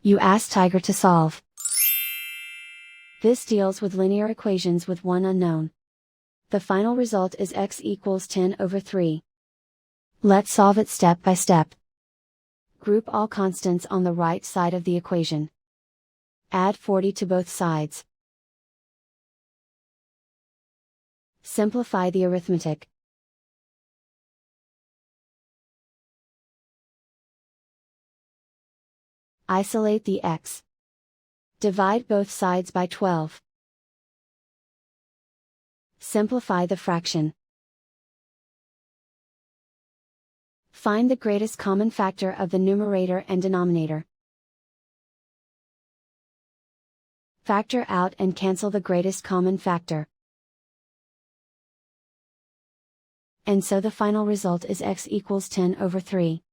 You ask Tiger to solve. This deals with linear equations with one unknown. The final result is x equals 10/3. Let's solve it step by step. Group all constants on the right side of the equation. Add 40 to both sides. Simplify the arithmetic. Isolate the x. Divide both sides by 12. Simplify the fraction. Find the greatest common factor of the numerator and denominator. Factor out and cancel the greatest common factor. And so the final result is x equals 10/3.